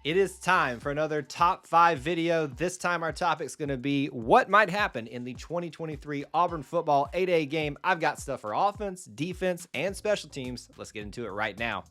It is time for another top 5 video. This time our topic's going to be what might happen in the 2023 Auburn football 8A game. I've got stuff for offense, defense, and special teams. Let's get into it right now.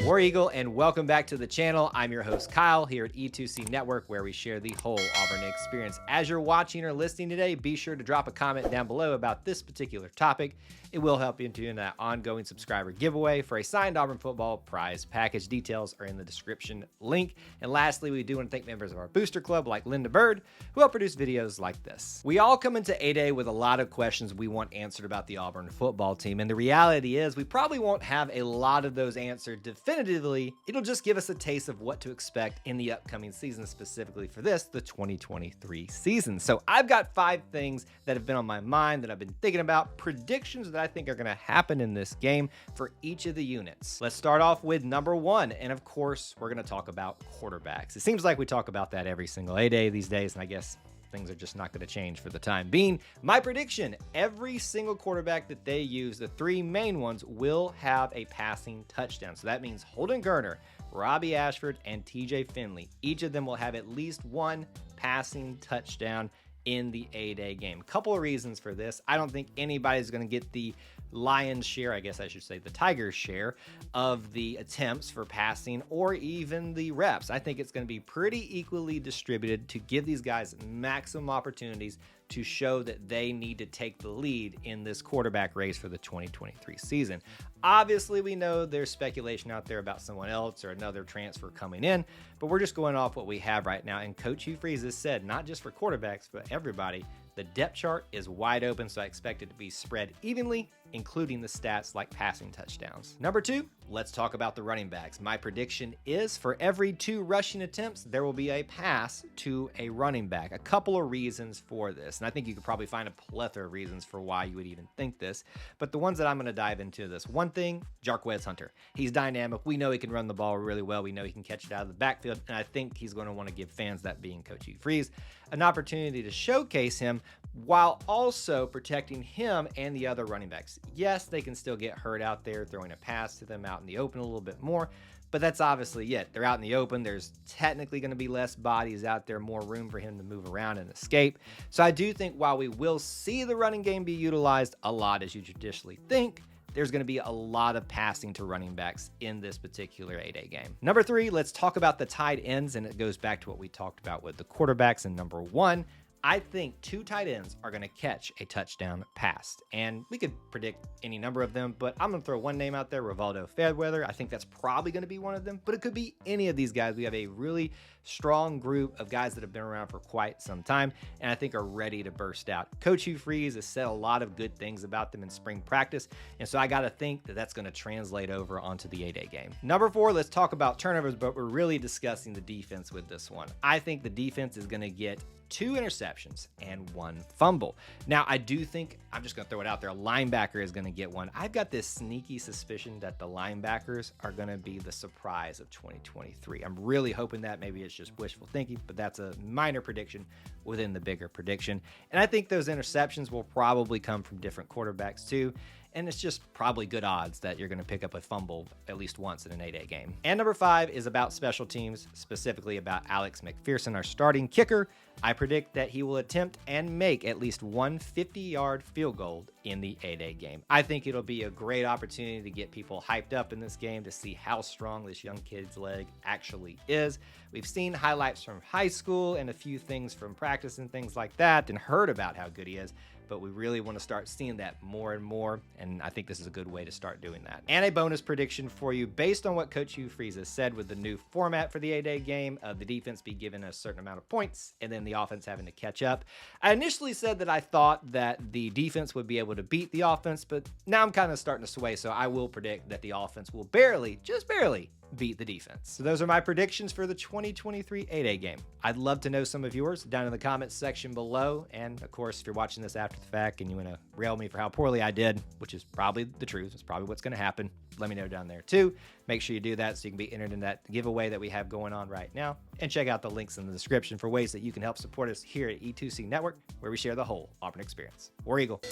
War Eagle, and welcome back to the channel. I'm your host Kyle here at E2C Network, where we share the whole Auburn experience. As you're watching or listening today, be sure to drop a comment down below about this particular topic. It will help you into that ongoing subscriber giveaway for a signed Auburn football prize package. Details are in the description link. And lastly, we do want to thank members of our booster club like Linda Bird, who help produce videos like this. We all come into 8A with a lot of questions we want answered about the Auburn football team. And the reality is we probably won't have a lot of those answered definitively. It'll just give us a taste of what to expect in the upcoming season, specifically for this, the 2023 season. So I've got 5 things that have been on my mind that I've been thinking about, predictions that I think are going to happen in this game for each of the units. Let's start off with number 1. And of course, we're going to talk about quarterbacks. It seems like we talk about that every single 8A these days, and I guess things are just not going to change for the time being. My prediction, every single quarterback that they use, the 3 main ones, will have a passing touchdown. So that means Holden Geriner, Robbie Ashford, and TJ Finley. Each of them will have at least 1 passing touchdown in the 8A game. Couple of reasons for this. I don't think anybody's going to get the lion's share, I guess I should say the Tigers' share of the attempts for passing or even the reps. I think it's going to be pretty equally distributed to give these guys maximum opportunities to show that they need to take the lead in this quarterback race for the 2023 season. Obviously, we know there's speculation out there about someone else or another transfer coming in, but we're just going off what we have right now. And Coach Hugh Freeze has said, not just for quarterbacks, but everybody, the depth chart is wide open, so I expect it to be spread evenly, including the stats like passing touchdowns. Number 2, let's talk about the running backs. My prediction is for every 2 rushing attempts, there will be a pass to a running back. A couple of reasons for this, and I think you could probably find a plethora of reasons for why you would even think this, but the ones that I'm going to dive into this. One thing, Jarquez Hunter. He's dynamic. We know he can run the ball really well. We know he can catch it out of the backfield, and I think he's going to want to give fans, that being Coach Hugh Freeze, an opportunity to showcase him while also protecting him and the other running backs. Yes, they can still get hurt out there, throwing a pass to them out in the open a little bit more, but that's obviously it. They're out in the open. There's technically going to be less bodies out there, more room for him to move around and escape. So I do think while we will see the running game be utilized a lot as you traditionally think, there's going to be a lot of passing to running backs in this particular 8A game. Number 3, let's talk about the tight ends, and it goes back to what we talked about with the quarterbacks. And number 1, I think 2 tight ends are going to catch a touchdown pass, and we could predict any number of them, but I'm going to throw one name out there, Rivaldo Fairweather. I think that's probably going to be one of them, but it could be any of these guys. We have a really strong group of guys that have been around for quite some time, and I think are ready to burst out. Coach Hugh Freeze has said a lot of good things about them in spring practice, and so I got to think that that's going to translate over onto the 8A game. Number 4, let's talk about turnovers, but we're really discussing the defense with this one. I think the defense is going to get 2 interceptions and 1 fumble. Now, I do think, I'm just going to throw it out there, a linebacker is going to get one. I've got this sneaky suspicion that the linebackers are going to be the surprise of 2023. I'm really hoping that. Maybe it's just wishful thinking, but that's a minor prediction within the bigger prediction. And I think those interceptions will probably come from different quarterbacks too. And it's just probably good odds that you're going to pick up a fumble at least once in an 8A game. And number 5 is about special teams, specifically about Alex McPherson, our starting kicker. I predict that he will attempt and make at least 1 50-yard field goal in the 8A game. I think it'll be a great opportunity to get people hyped up in this game to see how strong this young kid's leg actually is. We've seen highlights from high school and a few things from practice and things like that and heard about how good he is, but we really want to start seeing that more and more, and I think this is a good way to start doing that. And a bonus prediction for you, based on what Coach Hugh Freeze has said with the new format for the 8A game, the defense be given a certain amount of points, and then the offense having to catch up. I initially said that I thought that the defense would be able to beat the offense, but now I'm kind of starting to sway, so I will predict that the offense will barely, just barely, beat the defense. So those are my predictions for the 2023 8A game. I'd love to know some of yours down in the comments section below. And of course, if you're watching this after the fact and you want to rail me for how poorly I did, which is probably the truth, it's probably what's going to happen, let me know down there too. Make sure you do that so you can be entered in that giveaway that we have going on right now. And check out the links in the description for ways that you can help support us here at E2C Network, where we share the whole Auburn experience. War Eagle.